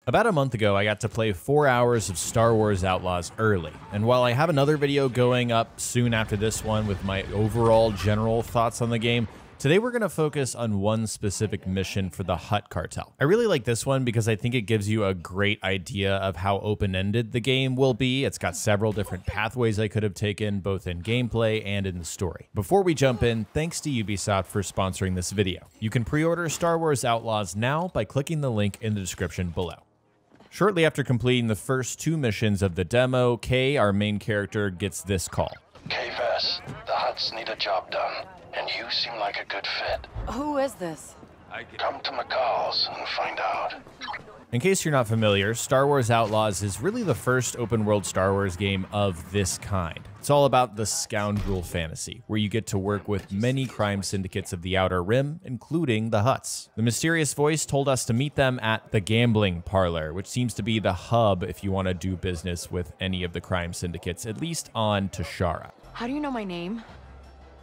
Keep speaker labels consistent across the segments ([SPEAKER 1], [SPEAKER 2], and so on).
[SPEAKER 1] About a month ago, I got to play 4 hours of Star Wars Outlaws early, and while I have another video going up soon after this one with my overall general thoughts on the game, today we're going to focus on one specific mission for the Hutt Cartel. I really like this one because I think it gives you a great idea of how open-ended the game will be. It's got several different pathways I could have taken, both in gameplay and in the story. Before we jump in, thanks to Ubisoft for sponsoring this video. You can pre-order Star Wars Outlaws now by clicking the link in the description below. Shortly after completing the first 2 missions of the demo, Kay, our main character, gets this call.
[SPEAKER 2] Kay Vess, the Hutts need a job done, and you seem like a good fit.
[SPEAKER 3] Who is this?
[SPEAKER 2] Come to McCall's and find out.
[SPEAKER 1] In case you're not familiar, Star Wars Outlaws is really the first open-world Star Wars game of this kind. It's all about the scoundrel fantasy, where you get to work with many crime syndicates of the Outer Rim, including the Hutts. The mysterious voice told us to meet them at the Gambling Parlor, which seems to be the hub if you want to do business with any of the crime syndicates, at least on Tashara.
[SPEAKER 3] How do you know my name?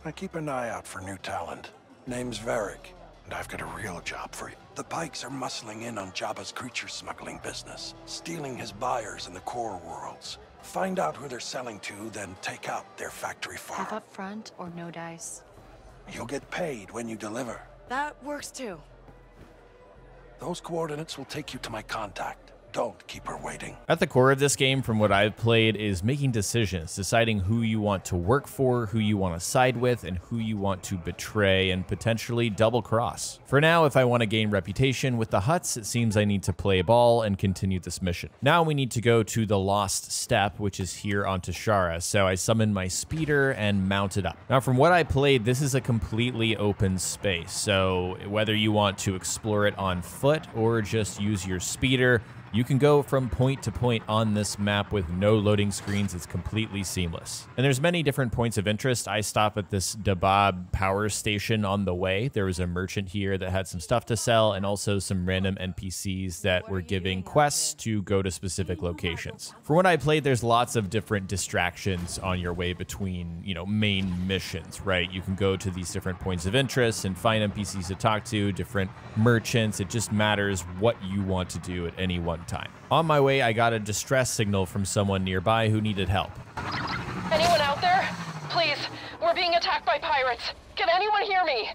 [SPEAKER 2] I keep an eye out for new talent. Name's Varric, and I've got a real job for you. The Pikes are muscling in on Jabba's creature smuggling business, stealing his buyers in the core worlds. Find out who they're selling to, then take out their factory farm.
[SPEAKER 3] Have up front or no dice?
[SPEAKER 2] You'll get paid when you deliver.
[SPEAKER 3] That works too.
[SPEAKER 2] Those coordinates will take you to my contact. Don't keep her waiting.
[SPEAKER 1] At the core of this game, from what I've played, is making decisions, deciding who you want to work for, who you want to side with, and who you want to betray and potentially double cross. For now, if I want to gain reputation with the Hutts, it seems I need to play ball and continue this mission. Now we need to go to the Lost Step, which is here on Tashara, so I summon my speeder and mount it up. Now from what I played, this is a completely open space, so whether you want to explore it on foot or just use your speeder, you can go from point to point on this map with no loading screens. It's completely seamless. And there's many different points of interest. I stop at this Dabab power station on the way. There was a merchant here that had some stuff to sell and also some random NPCs that were giving quests to go to specific locations. For what I played, there's lots of different distractions on your way between, main missions, right? You can go to these different points of interest and find NPCs to talk to, different merchants. It just matters what you want to do at any one time. On my way, I got a distress signal from someone nearby who needed help.
[SPEAKER 4] Anyone out there? Please, we're being attacked by pirates. Can anyone hear me?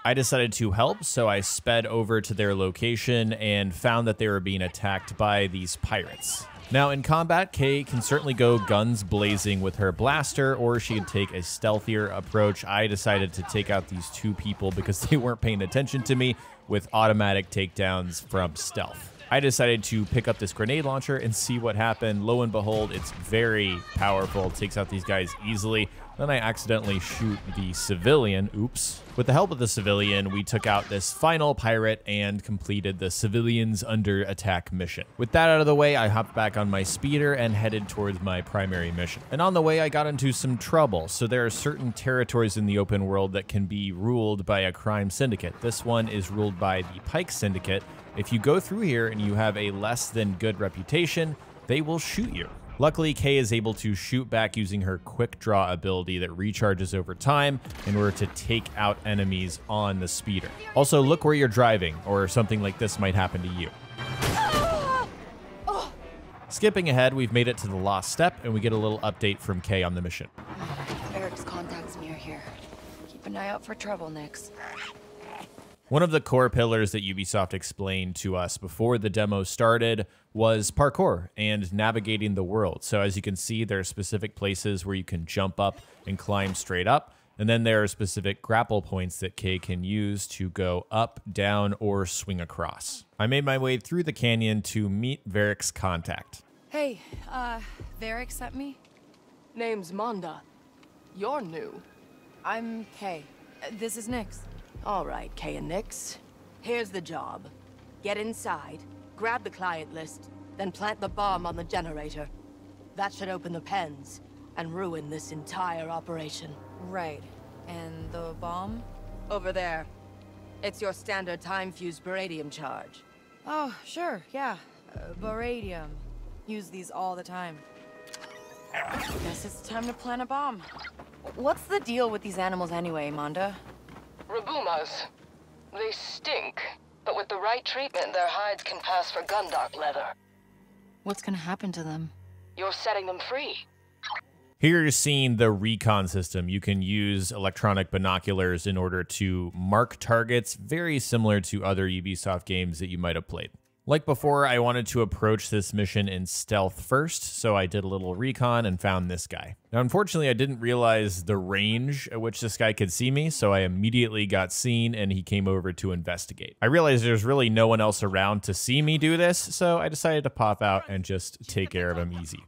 [SPEAKER 1] I decided to help, so I sped over to their location and found that they were being attacked by these pirates. Now in combat, Kay can certainly go guns blazing with her blaster, or she can take a stealthier approach. I decided to take out these 2 people because they weren't paying attention to me with automatic takedowns from stealth. I decided to pick up this grenade launcher and see what happened. Lo and behold, it's very powerful. It takes out these guys easily. Then I accidentally shoot the civilian. Oops. With the help of the civilian, we took out this final pirate and completed the civilians under attack mission. With that out of the way, I hopped back on my speeder and headed towards my primary mission. And on the way, I got into some trouble. So there are certain territories in the open world that can be ruled by a crime syndicate. This one is ruled by the Pike Syndicate. If you go through here and you have a less than good reputation, they will shoot you. Luckily, Kay is able to shoot back using her quick draw ability that recharges over time in order to take out enemies on the speeder. Also, look where you're driving, or something like this might happen to you. Skipping ahead, we've made it to the Lost Step, and we get a little update from Kay on the mission.
[SPEAKER 3] Eric's contacts me are here. Keep an eye out for trouble, Nix.
[SPEAKER 1] One of the core pillars that Ubisoft explained to us before the demo started was parkour and navigating the world. So as you can see, there are specific places where you can jump up and climb straight up. And then there are specific grapple points that Kay can use to go up, down, or swing across. I made my way through the canyon to meet Varric's contact.
[SPEAKER 3] Hey, Varric sent me?
[SPEAKER 4] Name's Manda. You're new.
[SPEAKER 3] I'm Kay. This is Nix.
[SPEAKER 5] All right, Kay and Nix. Here's the job. Get inside, grab the client list, then plant the bomb on the generator. That should open the pens and ruin this entire operation.
[SPEAKER 3] Right. And the bomb?
[SPEAKER 5] Over there. It's your standard time-fused baradium charge.
[SPEAKER 3] Oh, sure, yeah. Baradium. Use these all the time. Guess it's time to plant a bomb. What's the deal with these animals anyway, Manda?
[SPEAKER 4] Rabumas. They stink. But with the right treatment, their hides can pass for gundock leather.
[SPEAKER 3] What's gonna happen to them?
[SPEAKER 4] You're setting them free.
[SPEAKER 1] Here you're seeing the recon system. You can use electronic binoculars in order to mark targets, very similar to other Ubisoft games that you might have played. Like before, I wanted to approach this mission in stealth first, so I did a little recon and found this guy. Now, unfortunately, I didn't realize the range at which this guy could see me, so I immediately got seen and he came over to investigate. I realized there's really no one else around to see me do this, so I decided to pop out and just take care of him easy.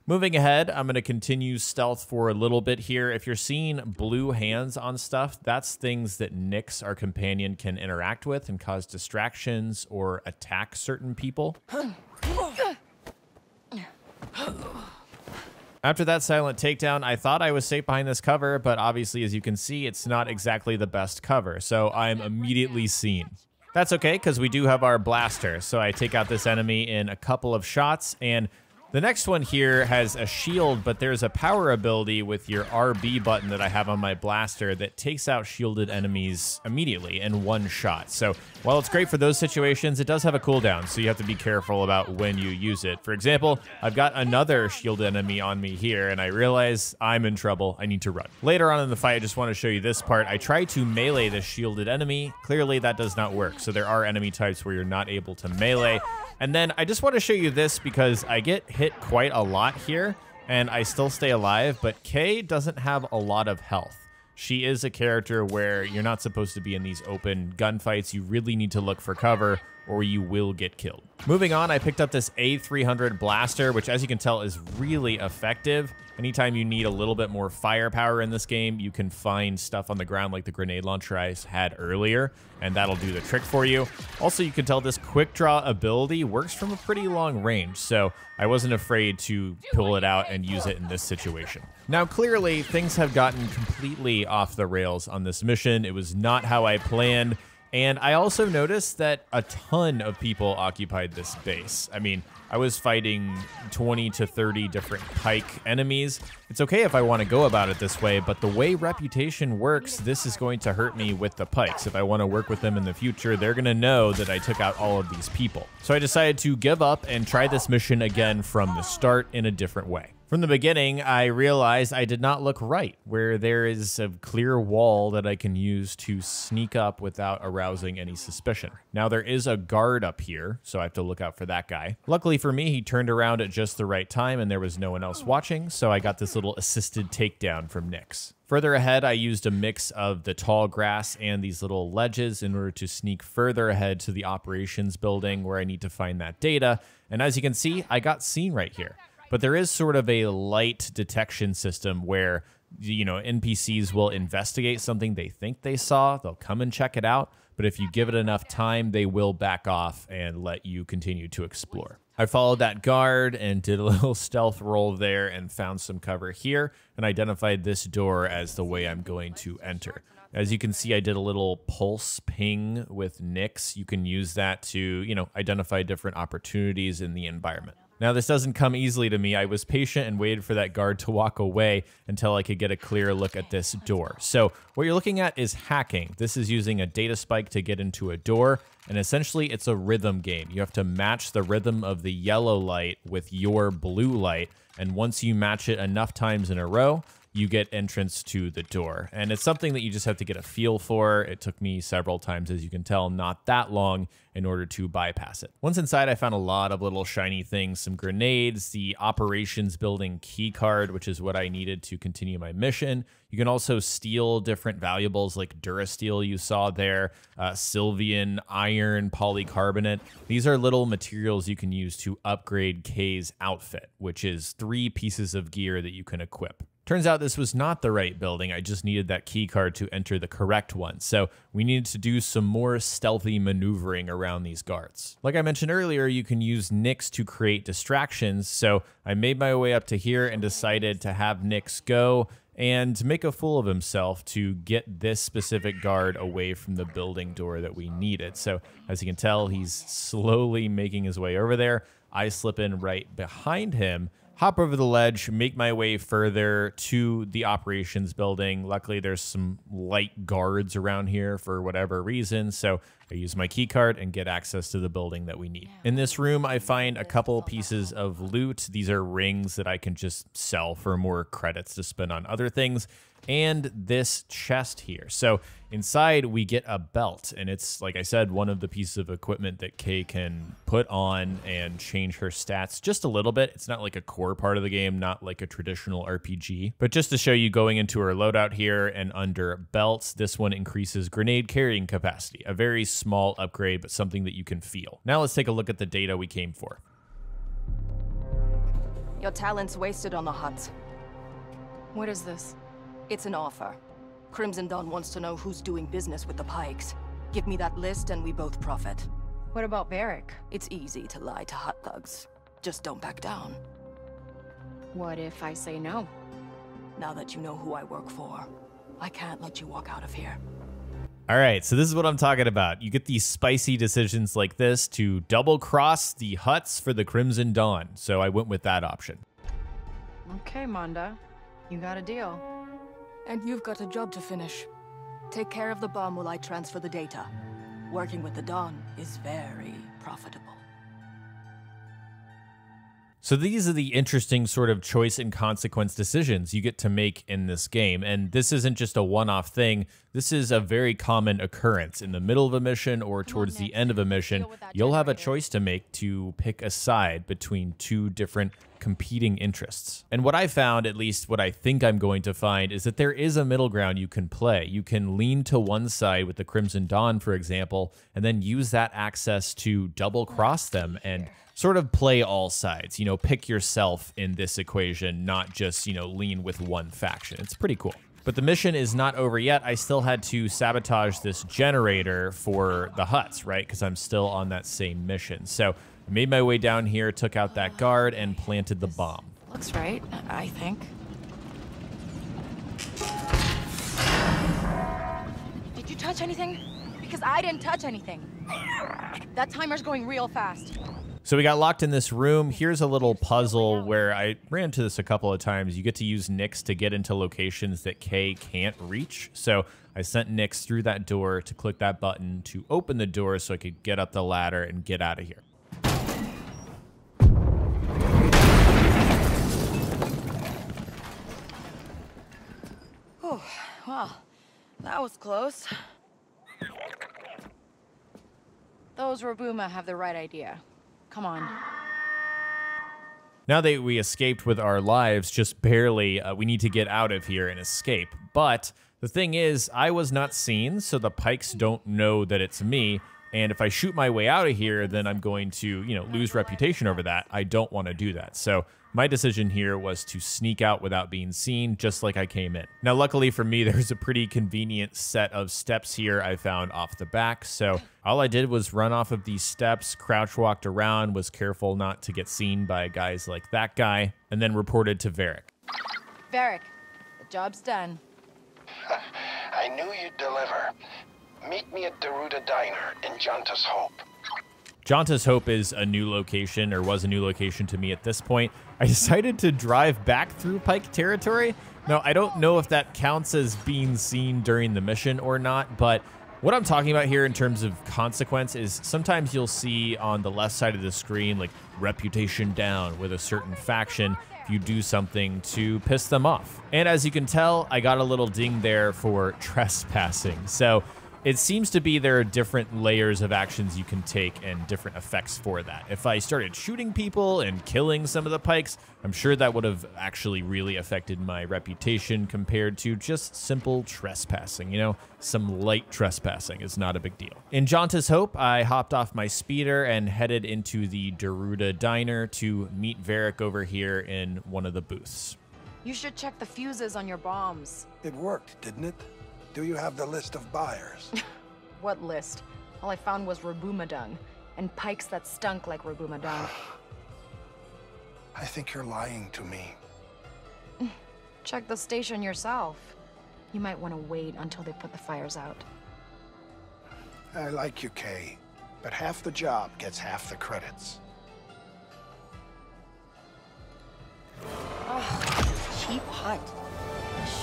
[SPEAKER 1] Moving ahead, I'm going to continue stealth for a little bit here. If you're seeing blue hands on stuff, that's things that Nyx, our companion, can interact with and cause distractions or attack certain people. After that silent takedown, I thought I was safe behind this cover, but obviously, as you can see, it's not exactly the best cover, so I'm immediately seen. That's okay, because we do have our blaster, so I take out this enemy in a couple of shots, and the next one here has a shield, but there's a power ability with your RB button that I have on my blaster that takes out shielded enemies immediately in one shot. So while it's great for those situations, it does have a cooldown, so you have to be careful about when you use it. For example, I've got another shielded enemy on me here, and I realize I'm in trouble. I need to run. Later on in the fight, I just want to show you this part. I try to melee this shielded enemy. Clearly, that does not work. So there are enemy types where you're not able to melee. And then I just want to show you this because I get hit quite a lot here and I still stay alive, but Kay doesn't have a lot of health. She is a character where you're not supposed to be in these open gunfights. You really need to look for cover or you will get killed. Moving on, I picked up this A300 blaster, which as you can tell is really effective. Anytime you need a little bit more firepower in this game, you can find stuff on the ground like the grenade launcher I had earlier, and that'll do the trick for you. Also, you can tell this quick draw ability works from a pretty long range, so I wasn't afraid to pull it out and use it in this situation. Now, clearly, things have gotten completely off the rails on this mission. It was not how I planned. And I also noticed that a ton of people occupied this base. I mean, I was fighting 20 to 30 different pike enemies. It's okay if I want to go about it this way, but the way Reputation works, this is going to hurt me with the pikes. If I want to work with them in the future, they're going to know that I took out all of these people. So I decided to give up and try this mission again from the start in a different way. From the beginning, I realized I did not look right, where there is a clear wall that I can use to sneak up without arousing any suspicion. Now, there is a guard up here, so I have to look out for that guy. Luckily for me, he turned around at just the right time and there was no one else watching, so I got this little assisted takedown from Nyx. Further ahead, I used a mix of the tall grass and these little ledges in order to sneak further ahead to the operations building where I need to find that data, and as you can see, I got seen right here. But there is sort of a light detection system where, you know, NPCs will investigate something they think they saw. They'll come and check it out. But if you give it enough time, they will back off and let you continue to explore. I followed that guard and did a little stealth roll there and found some cover here and identified this door as the way I'm going to enter. As you can see, I did a little pulse ping with Nyx. You can use that to, you know, identify different opportunities in the environment. Now, this doesn't come easily to me. I was patient and waited for that guard to walk away until I could get a clear look at this door. So what you're looking at is hacking. This is using a data spike to get into a door, and essentially it's a rhythm game. You have to match the rhythm of the yellow light with your blue light, and once you match it enough times in a row, you get entrance to the door. And it's something that you just have to get a feel for. It took me several times, as you can tell, not that long in order to bypass it. Once inside, I found a lot of little shiny things, some grenades, the operations building key card, which is what I needed to continue my mission. You can also steal different valuables like Durasteel you saw there, Sylvian, iron, polycarbonate. These are little materials you can use to upgrade Kay's outfit, which is 3 pieces of gear that you can equip. Turns out this was not the right building. I just needed that key card to enter the correct one. So we needed to do some more stealthy maneuvering around these guards. Like I mentioned earlier, you can use Nyx to create distractions. So I made my way up to here and decided to have Nyx go and make a fool of himself to get this specific guard away from the building door that we needed. So as you can tell, he's slowly making his way over there. I slip in right behind him, hop over the ledge, make my way further to the operations building. Luckily, there's some light guards around here for whatever reason, so I use my key card and get access to the building that we need. In this room, I find a couple pieces of loot. These are rings that I can just sell for more credits to spend on other things, and this chest here. So inside we get a belt, and it's, like I said, one of the pieces of equipment that Kay can put on and change her stats just a little bit. It's not like a core part of the game, not like a traditional RPG, but just to show you going into her loadout here and under belts, this one increases grenade carrying capacity, a very small upgrade, but something that you can feel. Now let's take a look at the data we came for.
[SPEAKER 5] Your talent's wasted on the Hutt.
[SPEAKER 3] What is this?
[SPEAKER 5] It's an offer. Crimson Dawn wants to know who's doing business with the Pikes. Give me that list and we both profit.
[SPEAKER 3] What about Varric?
[SPEAKER 5] It's easy to lie to Hutt thugs. Just don't back down.
[SPEAKER 3] What if I say no?
[SPEAKER 5] Now that you know who I work for, I can't let you walk out of here.
[SPEAKER 1] All right, so this is what I'm talking about. You get these spicy decisions like this to double cross the Hutts for the Crimson Dawn. So I went with that option.
[SPEAKER 3] Okay, Manda. You got a deal.
[SPEAKER 5] And you've got a job to finish. Take care of the bomb while I transfer the data. Working with the Dawn is very profitable.
[SPEAKER 1] So these are the interesting sort of choice and consequence decisions you get to make in this game. And this isn't just a one-off thing. This is a very common occurrence. In the middle of a mission or towards the end of a mission, you'll have a choice to make to pick a side between two different competing interests. And what I found, at least what I think I'm going to find, is that there is a middle ground you can play. You can lean to one side with the Crimson Dawn, for example, and then use that access to double cross them and sort of play all sides, you know, pick yourself in this equation, not just, you know, lean with one faction. It's pretty cool. But the mission is not over yet. I still had to sabotage this generator for the Hutts, right? Because I'm still on that same mission. So I made my way down here, took out that guard, and planted the bomb.
[SPEAKER 3] Looks right, I think. Did you touch anything? Because I didn't touch anything. That timer's going real fast.
[SPEAKER 1] So we got locked in this room. Here's a little puzzle where I ran into this a couple of times. You get to use Nyx to get into locations that Kay can't reach. So I sent Nyx through that door to click that button to open the door so I could get up the ladder and get out of here.
[SPEAKER 3] Oh, well, that was close. Those Rabuma have the right idea. Come on.
[SPEAKER 1] Now that we escaped with our lives, just barely, we need to get out of here and escape. But the thing is, I was not seen, so the Pikes don't know that it's me. And if I shoot my way out of here, then I'm going to, you know, lose reputation over that. I don't want to do that. So my decision here was to sneak out without being seen, just like I came in. Now, luckily for me, there's a pretty convenient set of steps here I found off the back. So all I did was run off of these steps, crouch walked around, was careful not to get seen by guys like that guy, and then reported to Varric.
[SPEAKER 3] Varric, the job's done.
[SPEAKER 2] I knew you'd deliver. Meet me at Daruda Diner in Janta's Hope.
[SPEAKER 1] Janta's Hope is a new location, or was a new location to me at this point. I decided to drive back through Pike territory. Now, I don't know if that counts as being seen during the mission or not, but what I'm talking about here in terms of consequence is sometimes you'll see on the left side of the screen, like, reputation down with a certain faction if you do something to piss them off. And as you can tell, I got a little ding there for trespassing. So it seems to be there are different layers of actions you can take and different effects for that. If I started shooting people and killing some of the Pikes, I'm sure that would have actually really affected my reputation compared to just simple trespassing. You know, some light trespassing is not a big deal. In Janta's Hope, I hopped off my speeder and headed into the Daruda Diner to meet Varric over here in one of the booths.
[SPEAKER 3] You should check the fuses on your bombs.
[SPEAKER 2] It worked, didn't it? Do you have the list of buyers?
[SPEAKER 3] What list? All I found was Rabuma dung, and Pikes that stunk like Rabuma dung.
[SPEAKER 2] I think you're lying to me.
[SPEAKER 3] Check the station yourself. You might want to wait until they put the fires out.
[SPEAKER 2] I like you, Kay, but half the job gets half the credits.
[SPEAKER 3] Cheap Hutt.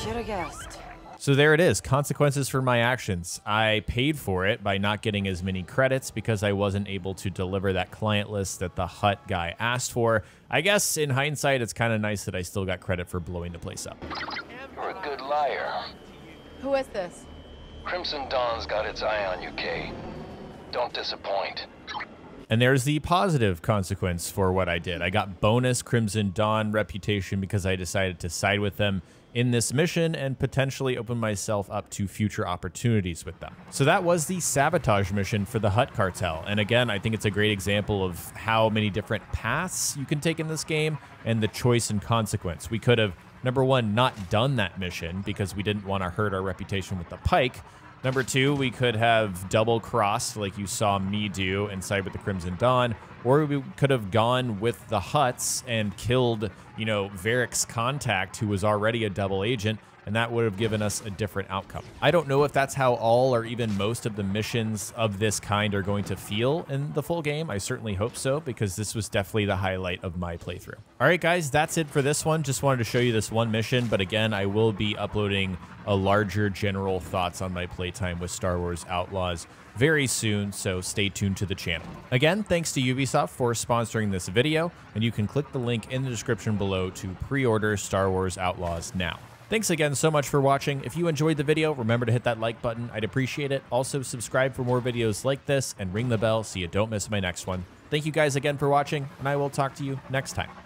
[SPEAKER 3] Should've guessed.
[SPEAKER 1] So there it is, consequences for my actions. I paid for it by not getting as many credits because I wasn't able to deliver that client list that the Hutt guy asked for. I guess in hindsight, it's kind of nice that I still got credit for blowing the place up.
[SPEAKER 6] You're a good liar.
[SPEAKER 5] Who is this?
[SPEAKER 6] Crimson Dawn's got its eye on you, Kay. Don't disappoint.
[SPEAKER 1] And there's the positive consequence for what I did. I got bonus Crimson Dawn reputation because I decided to side with them in this mission and potentially open myself up to future opportunities with them. So that was the sabotage mission for the Hutt Cartel. And again, I think it's a great example of how many different paths you can take in this game and the choice and consequence. We could have, number one, not done that mission because we didn't want to hurt our reputation with the Pike. Number two, we could have double crossed like you saw me do and side with the Crimson Dawn, or we could have gone with the Hutts and killed, you know, Varric's contact, who was already a double agent, and that would have given us a different outcome. I don't know if that's how all or even most of the missions of this kind are going to feel in the full game. I certainly hope so, because this was definitely the highlight of my playthrough. All right, guys, that's it for this one. Just wanted to show you this one mission, but again, I will be uploading a larger general thoughts on my playtime with Star Wars Outlaws very soon, so stay tuned to the channel. Again, thanks to Ubisoft for sponsoring this video, and you can click the link in the description below to pre-order Star Wars Outlaws now. Thanks again so much for watching. If you enjoyed the video, remember to hit that like button. I'd appreciate it. Also, subscribe for more videos like this and ring the bell so you don't miss my next one. Thank you guys again for watching, and I will talk to you next time.